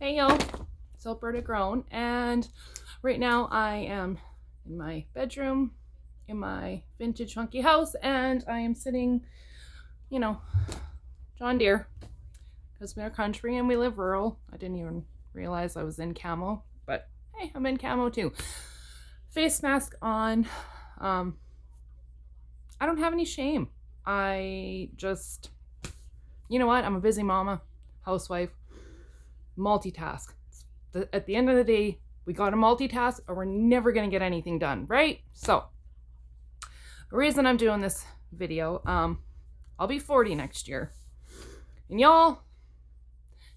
Hey yo, it's Alberta grown, and right now I am in my bedroom in my vintage funky house, and I am sitting, John Deere, because we're country and we live rural. I didn't even realize I was in camo, but hey, I'm in camo too. Face mask on. I don't have any shame. I just, you know what? I'm a busy mama, housewife, multitask. At the end of the day, we got to multitask or we're never going to get anything done, right? So the reason I'm doing this video, I'll be 40 next year. And y'all,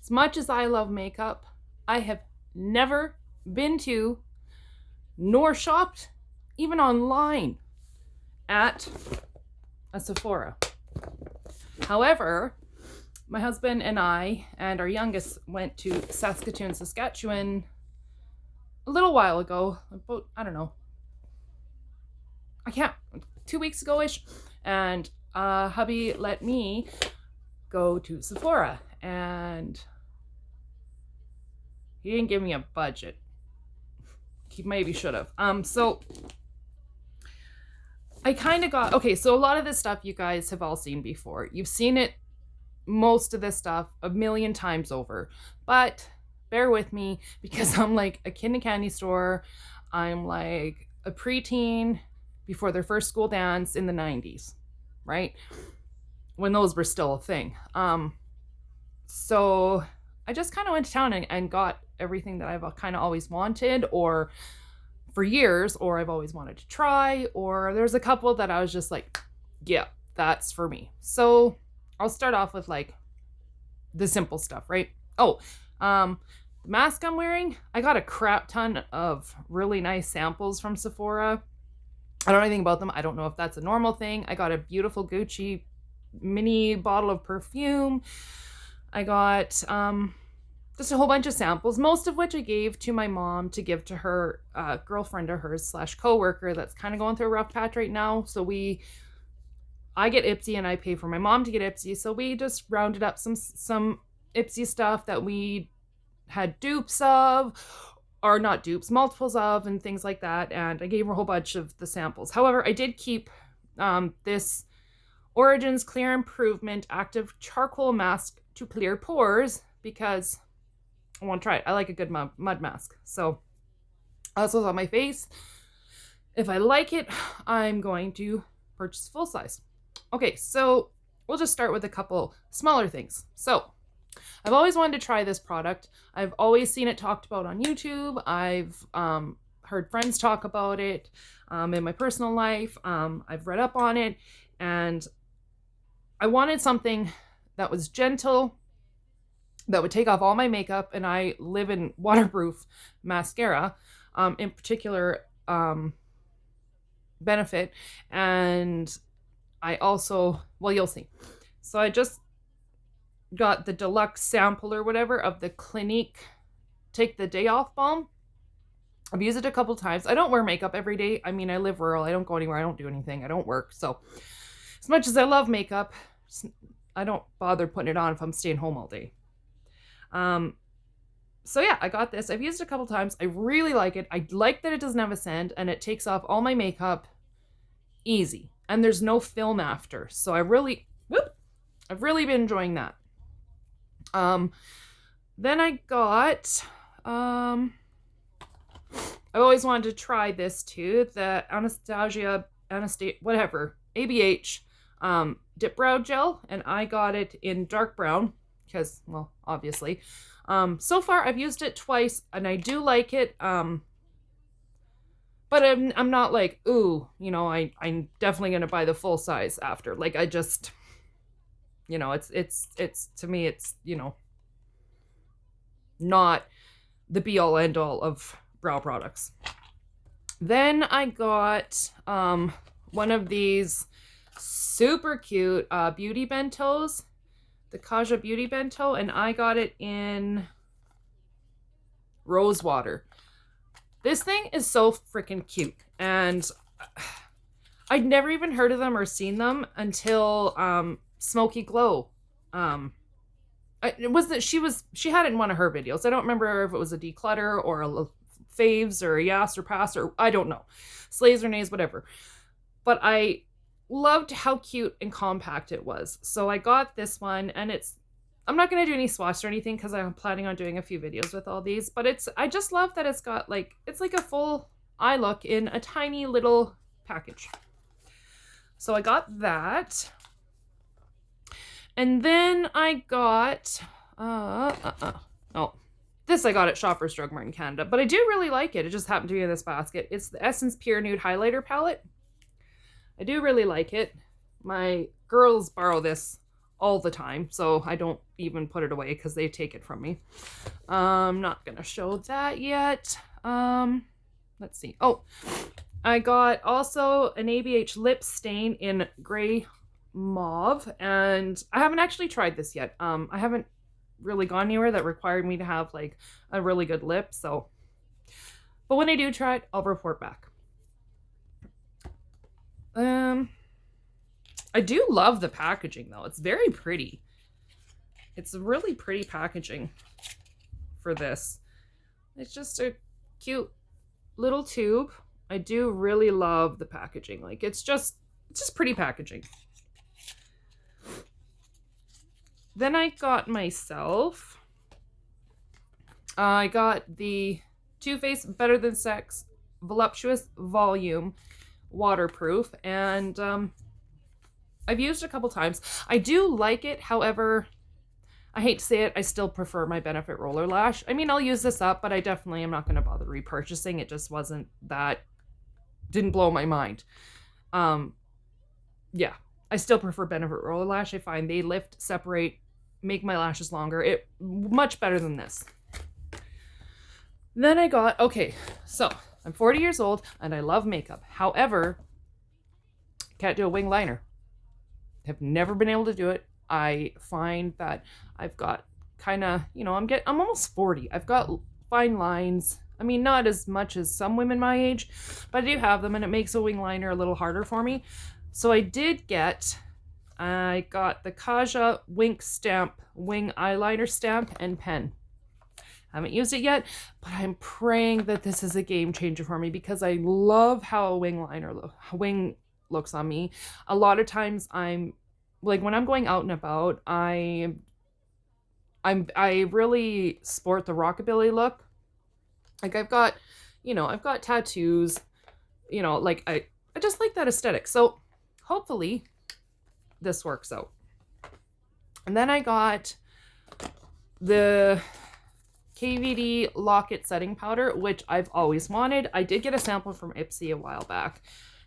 as much as I love makeup, I have never been to nor shopped, even online, at a Sephora. However, my husband and I and our youngest went to Saskatoon, Saskatchewan a little while ago, about, I don't know, 2 weeks ago-ish, and hubby let me go to Sephora, and he didn't give me a budget. He maybe should have. So I kind of got, okay, so a lot of this stuff you guys have all seen before. You've seen it, most of this stuff, a million times over. But bear with me, because I'm like a kid in a candy store. I'm like a preteen before their first school dance in the 90s, right? When those were still a thing. So I just kind of went to town and got everything that I've kind of always wanted, or for years, or I've always wanted to try, or there's a couple that I was just like, yeah, that's for me. So I'll start off with like the simple stuff, right? Oh, the mask I'm wearing, I got a crap ton of really nice samples from Sephora. I don't know anything about them. I don't know if that's a normal thing. I got a beautiful Gucci mini bottle of perfume. I got just a whole bunch of samples, most of which I gave to my mom to give to her girlfriend of hers / co-worker that's kind of going through a rough patch right now. So I get Ipsy and I pay for my mom to get Ipsy. So we just rounded up some Ipsy stuff that we had dupes of, or not dupes, multiples of, and things like that. And I gave her a whole bunch of the samples. However, I did keep this Origins Clear Improvement Active Charcoal Mask to Clear Pores, because I want to try it. I like a good mud mask. So that's what's on my face. If I like it, I'm going to purchase full size. Okay, so we'll just start with a couple smaller things. So I've always wanted to try this product. I've always seen it talked about on YouTube. I've heard friends talk about it in my personal life. I've read up on it, and I wanted something that was gentle, that would take off all my makeup, and I live in waterproof mascara, in particular, Benefit, and I also, well, you'll see. So I just got the deluxe sample or whatever of the Clinique Take the Day Off Balm. I've used it a couple times. I don't wear makeup every day. I mean, I live rural. I don't go anywhere. I don't do anything. I don't work. So as much as I love makeup, I don't bother putting it on if I'm staying home all day. So yeah, I got this. I've used it a couple times. I really like it. I like that it doesn't have a scent, and it takes off all my makeup easy, and there's no film after. So I've really been enjoying that. Then I got, I've always wanted to try this too, the ABH, Dipbrow Gel, and I got it in dark brown, because, well, obviously. So far I've used it twice, and I do like it, but I'm not like, ooh, I'm definitely gonna buy the full size after. Like, I just, it's to me, it's, not the be all end all of brow products. Then I got one of these super cute beauty bentos, the Kaja Beauty Bento, and I got it in rose water. This thing is so freaking cute, and I'd never even heard of them or seen them until Smoky Glow it was that she had it in one of her videos. I don't remember if it was a declutter or a faves or a yes or pass or I don't know. Slays or nays, whatever. But I loved how cute and compact it was. So I got this one, and I'm not going to do any swatches or anything because I'm planning on doing a few videos with all these, but I just love that it's got like, it's like a full eye look in a tiny little package. So I got that. And then I got, this I got at Shoppers Drug Mart in Canada, but I do really like it. It just happened to be in this basket. It's the Essence Pure Nude Highlighter Palette. I do really like it. My girls borrow this all the time, so I don't even put it away because they take it from me. I'm not gonna show that yet. Let's see. Oh, I got also an ABH lip stain in gray mauve, and I haven't actually tried this yet. I haven't really gone anywhere that required me to have like a really good lip, so but when I do try it, I'll report back. I do love the packaging though. It's very pretty. It's really pretty packaging for this. It's just a cute little tube. I do really love the packaging. Like it's just pretty packaging. Then I got myself, I got the Too Faced Better Than Sex Voluptuous Volume Waterproof, and I've used it a couple times. I do like it, however, I hate to say it, I still prefer my Benefit Roller Lash. I mean, I'll use this up, but I definitely am not going to bother repurchasing. It just wasn't that, didn't blow my mind. Yeah, I still prefer Benefit Roller Lash. I find they lift, separate, make my lashes longer. Much better than this. Then I got, okay, so I'm 40 years old and I love makeup. However, can't do a wing liner. Have never been able to do it. I find that I've got kind of, you know, I'm almost 40. I've got fine lines. I mean, not as much as some women my age, but I do have them, and it makes a wing liner a little harder for me. So I got the Kaja Wink Stamp Wing Eyeliner Stamp and Pen. Haven't used it yet, but I'm praying that this is a game changer for me because I love how a wing looks on me. A lot of times I'm like, when I'm going out and about, I really sport the rockabilly look. Like I've got tattoos, you know, like I just like that aesthetic. So hopefully this works out. And then I got the KVD Locket Setting Powder, which I've always wanted. I did get a sample from Ipsy a while back,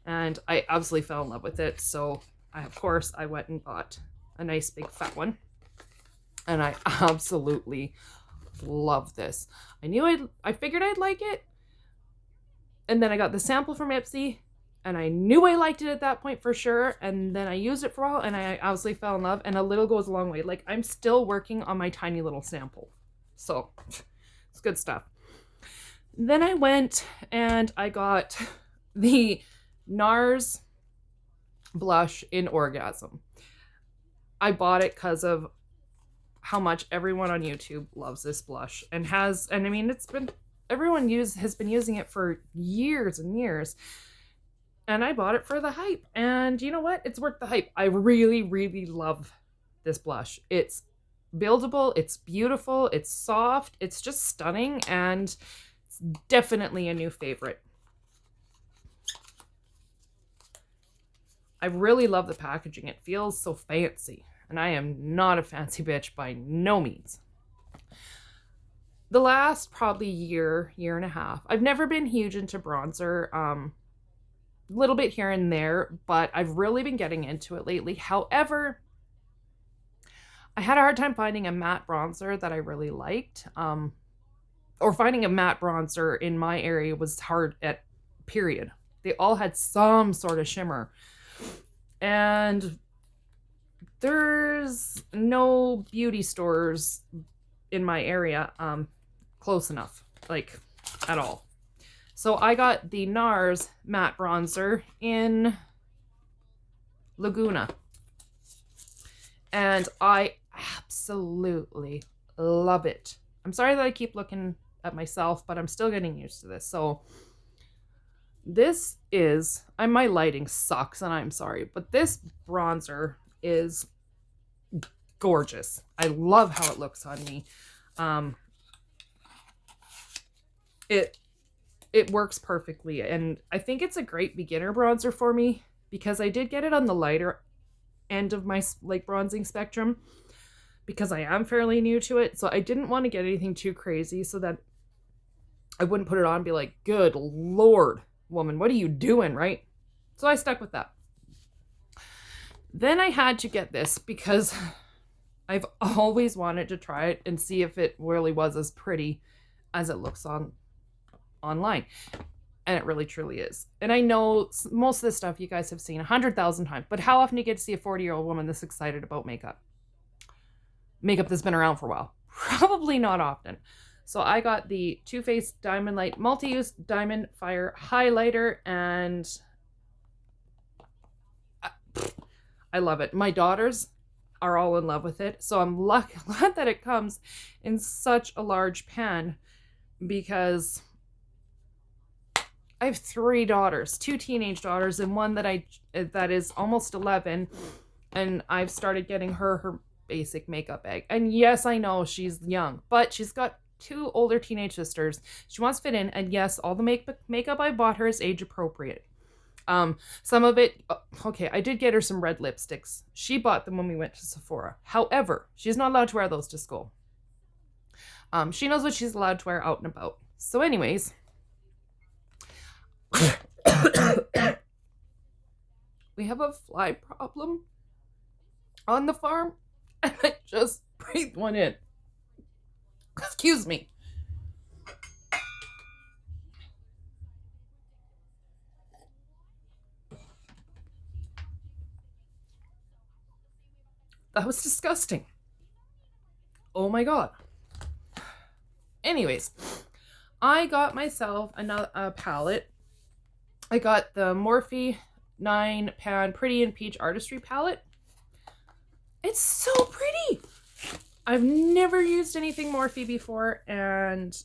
and I absolutely fell in love with it. So I went and bought a nice big fat one, and I absolutely love this. I figured I'd like it, and then I got the sample from Ipsy, and I knew I liked it at that point for sure. And then I used it for a while, and I absolutely fell in love. And a little goes a long way. Like I'm still working on my tiny little sample, so it's good stuff. Then I went and I got the Nars blush in Orgasm. I bought it because of how much everyone on YouTube loves this blush and I mean, everyone has been using it for years and years. And I bought it for the hype. And you know what? It's worth the hype. I really, really love this blush. It's buildable, it's beautiful, it's soft, it's just stunning, and it's definitely a new favorite. I really love the packaging. It feels so fancy, and I am not a fancy bitch by no means. The last probably year and a half, I've never been huge into bronzer, a little bit here and there, but I've really been getting into it lately. However, I had a hard time finding a matte bronzer that I really liked, or finding a matte bronzer in my area was hard at period. They all had some sort of shimmer. And there's no beauty stores in my area close enough, like at all. So I got the Nars matte bronzer in Laguna, and I absolutely love it. I'm sorry that I keep looking at myself, but I'm still getting used to this. So this is, my lighting sucks and I'm sorry, but this bronzer is gorgeous. I love how it looks on me. It works perfectly, and I think it's a great beginner bronzer for me because I did get it on the lighter end of my like bronzing spectrum because I am fairly new to it. So I didn't want to get anything too crazy so that I wouldn't put it on and be like, good Lord, woman, what are you doing, right? So I stuck with that. Then I had to get this because I've always wanted to try it and see if it really was as pretty as it looks online. And it really truly is. And I know most of this stuff you guys have seen 100,000 times, but how often do you get to see a 40-year-old woman this excited about makeup? Makeup that's been around for a while. Probably not often. So I got the Too Faced Diamond Light Multi-Use Diamond Fire Highlighter, and I love it. My daughters are all in love with it. So I'm glad that it comes in such a large pan because I have 3 daughters, 2 teenage daughters, and one that is almost 11, and I've started getting her basic makeup bag. And yes, I know she's young, but she's got 2 older teenage sisters. She wants to fit in, and yes, all the makeup I bought her is age appropriate. Some of it, okay, I did get her some red lipsticks. She bought them when we went to Sephora. However, she's not allowed to wear those to school. She knows what she's allowed to wear out and about. So anyways, we have a fly problem on the farm, and I just breathed one in. Excuse me. That was disgusting. Oh my God. Anyways, I got myself a palette. I got the Morphe 9-pan Pretty in Peach Artistry palette. It's so pretty. I've never used anything Morphe before, and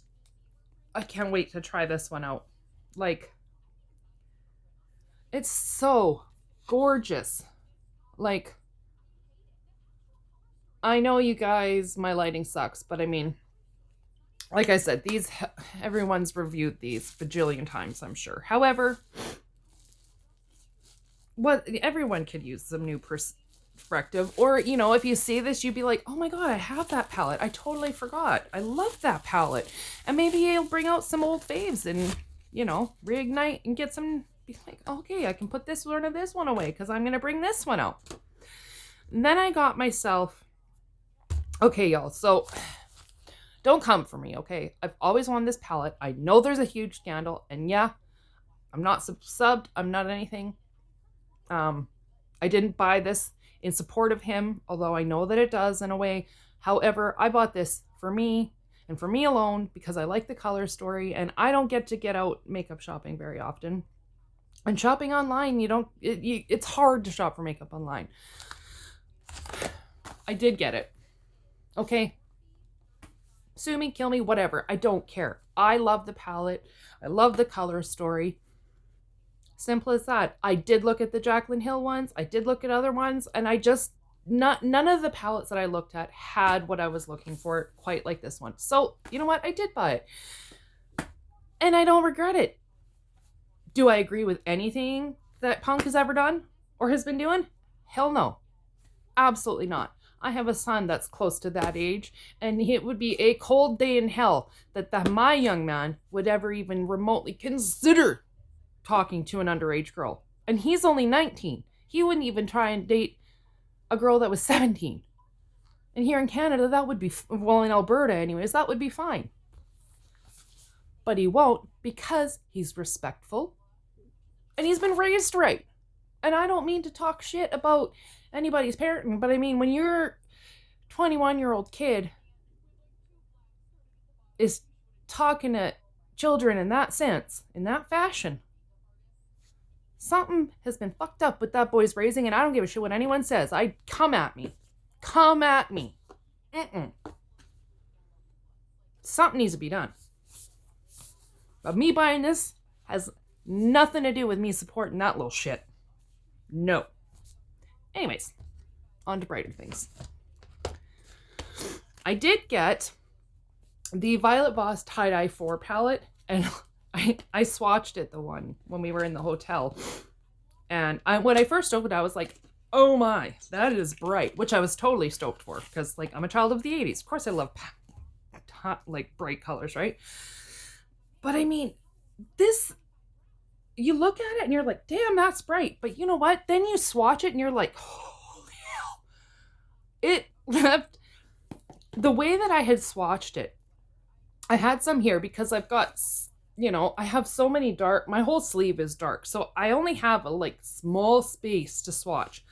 I can't wait to try this one out. Like, it's so gorgeous. Like, I know you guys, my lighting sucks, but I mean, like I said, everyone's reviewed these bajillion times, I'm sure. However, everyone could use some new perspective. Or, you know, if you see this, you'd be like, oh my God, I have that palette. I totally forgot. I love that palette. And maybe it'll bring out some old faves and, you know, reignite and get some, be like, okay, I can put this one or this one away because I'm going to bring this one out. And then I got myself, okay, y'all, so don't come for me, okay? I've always wanted this palette. I know there's a huge scandal, and yeah, I'm not subbed. I'm not anything. I didn't buy this in support of him, although I know that it does in a way. However, I bought this for me and for me alone because I like the color story, and I don't get to get out makeup shopping very often. And shopping online, it's hard to shop for makeup online. I did get it. Okay? Sue me, kill me, whatever. I don't care. I love the palette. I love the color story. Simple as that. I did look at the Jaclyn Hill ones. I did look at other ones, and none of the palettes that I looked at had what I was looking for quite like this one. So, you know what? I did buy it. And I don't regret it. Do I agree with anything that Punk has ever done or has been doing? Hell no. Absolutely not. I have a son that's close to that age, and it would be a cold day in hell that my young man would ever even remotely consider talking to an underage girl. And he's only 19. He wouldn't even try and date a girl that was 17. And here in Canada, that would be, well, in Alberta anyways, that would be fine. But he won't because he's respectful and he's been raised right. And I don't mean to talk shit about anybody's parenting, but I mean, when your 21-year-old kid is talking to children in that sense, in that fashion, something has been fucked up with that boy's raising, and I don't give a shit what anyone says. Come at me. Come at me. Something needs to be done. But me buying this has nothing to do with me supporting that little shit. No. Anyways, on to brighter things. I did get the Violet Voss Tie-Dye 4 palette, and I swatched it when we were in the hotel. And when I first opened it, I was like, oh my, that is bright, which I was totally stoked for, because like I'm a child of the 80s. Of course I love like bright colors, right? But I mean, this, you look at it and you're like, damn, that's bright. But you know what? Then you swatch it and you're like, holy hell. It left, the way that I had swatched it, I had some here because I've got, I have so many dark, my whole sleeve is dark. So I only have a like small space to swatch.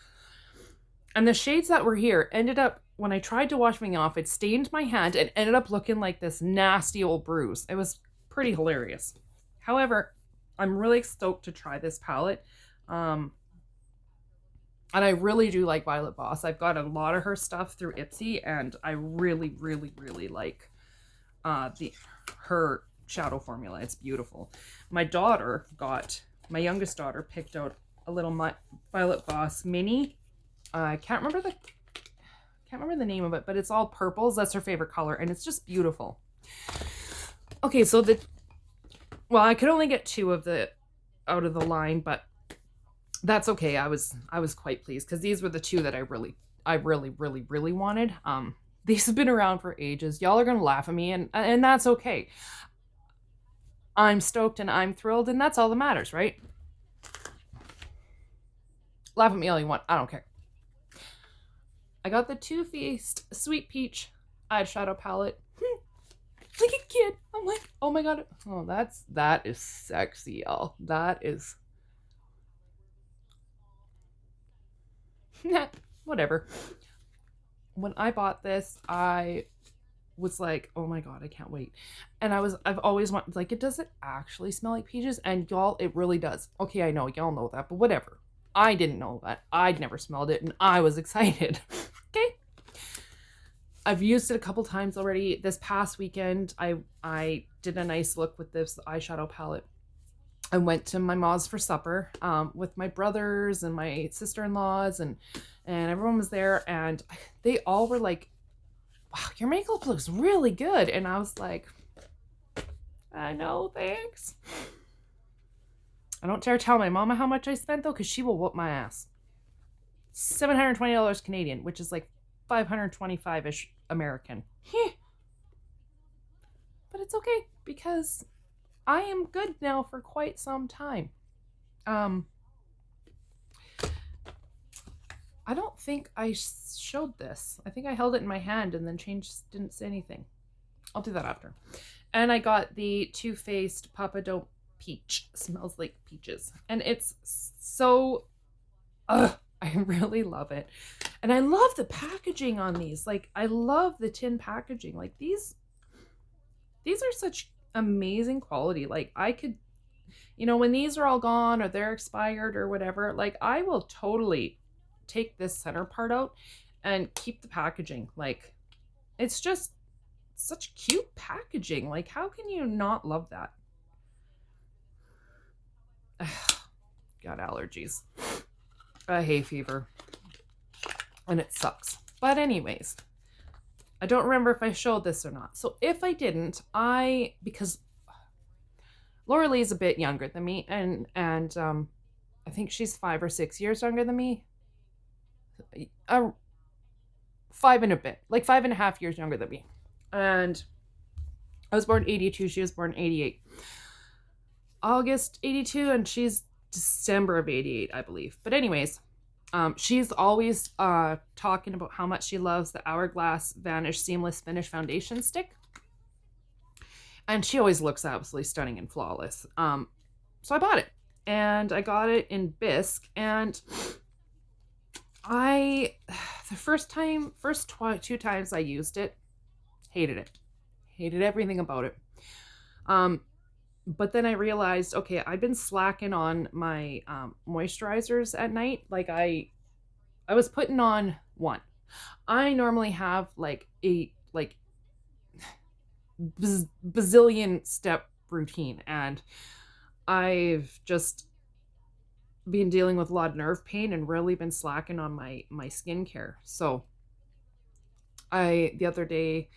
And the shades that were here ended up, when I tried to wash me off, it stained my hand and ended up looking like this nasty old bruise. It was pretty hilarious. However, I'm really stoked to try this palette. And I really do like Violet Voss. I've got a lot of her stuff through Ipsy, and I really, really, really like her shadow formula. It's beautiful. My youngest daughter picked out a little Violet Voss mini. I can't remember the name of it, but it's all purples. That's her favorite color, and it's just beautiful. Okay, so I could only get 2 of the out of the line, but that's okay. I was quite pleased because these were the 2 that I really, really, really wanted. These have been around for ages. Y'all are gonna laugh at me, and that's okay. I'm stoked and I'm thrilled, and that's all that matters, right? Laugh at me all you want. I don't care. I got the Too Faced Sweet Peach eyeshadow palette. Like a kid. I'm like, oh my god. Oh, that is sexy, y'all. That is whatever. When I bought this, I was like, oh my god, I can't wait. And I've always wanted, like, does it actually smell like peaches? And y'all, it really does. Okay, I know, y'all know that, but whatever. I didn't know that. I'd never smelled it, and I was excited. Okay. I've used it a couple times already. This past weekend, I did a nice look with this eyeshadow palette. I went to my mom's for supper with my brothers and my sister-in-laws, and everyone was there, and they all were like, wow, your makeup looks really good. And I was like, I know, thanks. I don't dare tell my mama how much I spent, though, because she will whoop my ass. $720 Canadian, which is like 525-ish American. But it's okay, because I am good now for quite some time. I don't think I showed this. I think I held it in my hand and then didn't say anything. I'll do that after. And I got the Too Faced Papa Don't Peach. Smells like peaches. And it's so, I really love it. And I love the packaging on these. Like, I love the tin packaging. Like, these are such amazing quality. Like, I could, when these are all gone or they're expired or whatever, like, I will totally take this center part out and keep the packaging. Like, it's just such cute packaging. Like, how can you not love that? Got allergies, a hay fever, and it sucks. But anyways, I don't remember if I showed this or not. So if I didn't, because Laura Lee is a bit younger than me, and I think she's 5 or 6 years younger than me. 5 and a bit, like 5.5 years younger than me. And I was born 82, she was born 88. August 82, and she's December of 88, I believe. But anyways, she's always talking about how much she loves the Hourglass Vanish Seamless Finish Foundation Stick. And she always looks absolutely stunning and flawless. So I bought it. And I got it in bisque. And the first 2 times I used it, hated it. Hated everything about it. But then I realized, okay, I've been slacking on my moisturizers at night. Like, I was putting on one. I normally have like a like bazillion step routine, and I've just been dealing with a lot of nerve pain and really been slacking on my skincare. So the other day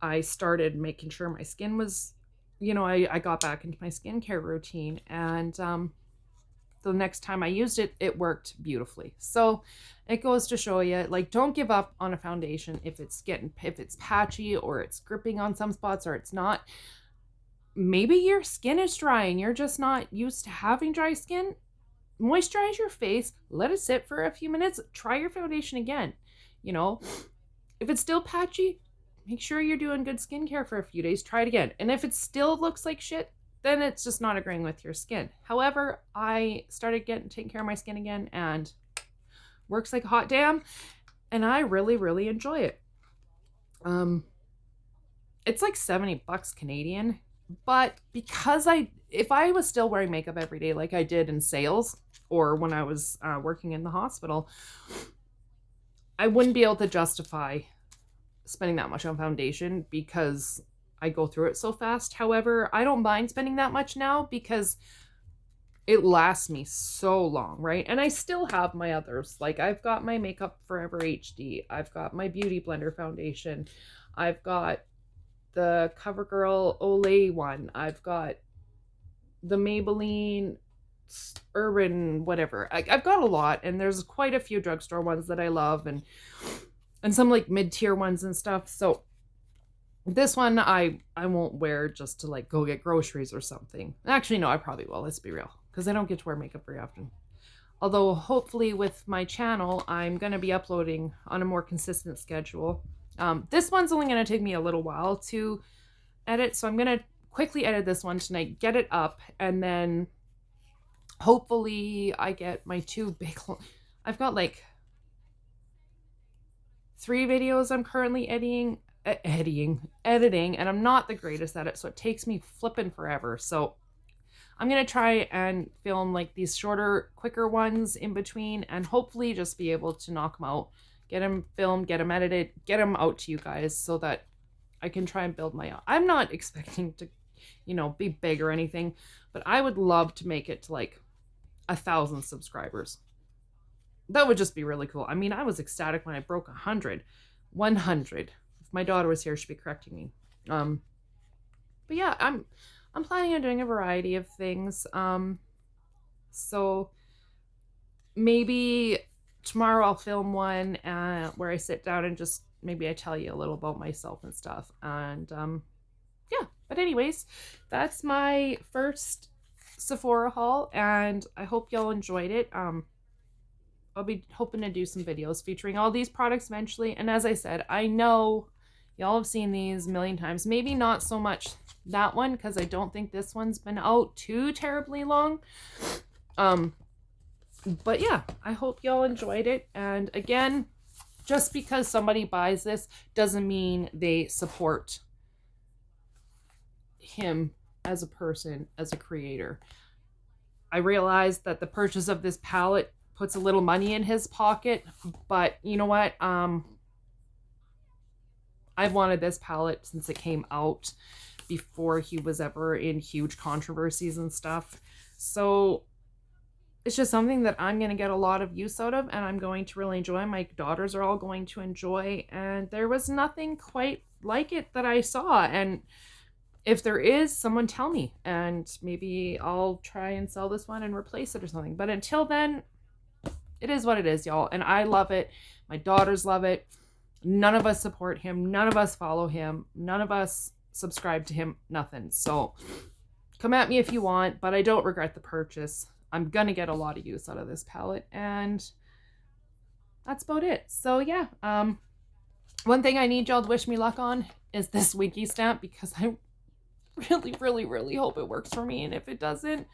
I started making sure my skin was, I got back into my skincare routine, and the next time I used it, it worked beautifully. So it goes to show you, like, don't give up on a foundation if it's patchy or it's gripping on some spots or it's not. Maybe your skin is dry and you're just not used to having dry skin. Moisturize your face, let it sit for a few minutes, try your foundation again. If it's still patchy, make sure you're doing good skincare for a few days, try it again. And if it still looks like shit, then it's just not agreeing with your skin. However, I started taking care of my skin again, and works like a hot damn, and I really, really enjoy it. It's like $70 Canadian, but because if I was still wearing makeup every day like I did in sales or when I was working in the hospital, I wouldn't be able to justify spending that much on foundation because I go through it so fast. However, I don't mind spending that much now because it lasts me so long, right? And I still have my others. Like, I've got my Makeup Forever HD. I've got my Beauty Blender foundation. I've got the CoverGirl Olay one. I've got the Maybelline Urban whatever. I've got a lot, and there's quite a few drugstore ones that I love, and some like mid-tier ones and stuff. So this one I won't wear just to like go get groceries or something. Actually, no, I probably will. Let's be real, because I don't get to wear makeup very often. Although hopefully with my channel, I'm going to be uploading on a more consistent schedule. This one's only going to take me a little while to edit, so I'm going to quickly edit this one tonight, get it up, and then hopefully I get my 2 big... I've got like 3 videos I'm currently editing, and I'm not the greatest at it, so it takes me flipping forever. So I'm going to try and film like these shorter, quicker ones in between, and hopefully just be able to knock them out, get them filmed, get them edited, get them out to you guys so that I can try and build my own. I'm not expecting to, be big or anything, but I would love to make it to like 1,000 subscribers. That would just be really cool. I mean, I was ecstatic when I broke 100. If my daughter was here, she'd be correcting me. But yeah, I'm planning on doing a variety of things. So maybe tomorrow I'll film one where I sit down and just maybe I tell you a little about myself and stuff. And yeah, but anyways, that's my first Sephora haul, and I hope y'all enjoyed it. I'll be hoping to do some videos featuring all these products eventually. And as I said, I know y'all have seen these a million times. Maybe not so much that one, because I don't think this one's been out too terribly long. But yeah, I hope y'all enjoyed it. And again, just because somebody buys this doesn't mean they support him as a person, as a creator. I realize that the purchase of this palette puts a little money in his pocket, but you know what? I've wanted this palette since it came out, before he was ever in huge controversies and stuff. So it's just something that I'm going to get a lot of use out of, and I'm going to really enjoy. My daughters are all going to enjoy, and there was nothing quite like it that I saw. And if there is, someone tell me, and maybe I'll try and sell this one and replace it or something. But until then, it is what it is, y'all. And I love it. My daughters love it. None of us support him. None of us follow him. None of us subscribe to him. Nothing. So come at me if you want, but I don't regret the purchase. I'm going to get a lot of use out of this palette, and that's about it. So yeah, one thing I need y'all to wish me luck on is this Winky stamp, because I really, really, really hope it works for me. And if it doesn't,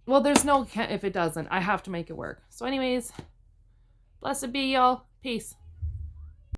well, there's no if it doesn't, I have to make it work. So anyways, blessed be y'all. Peace.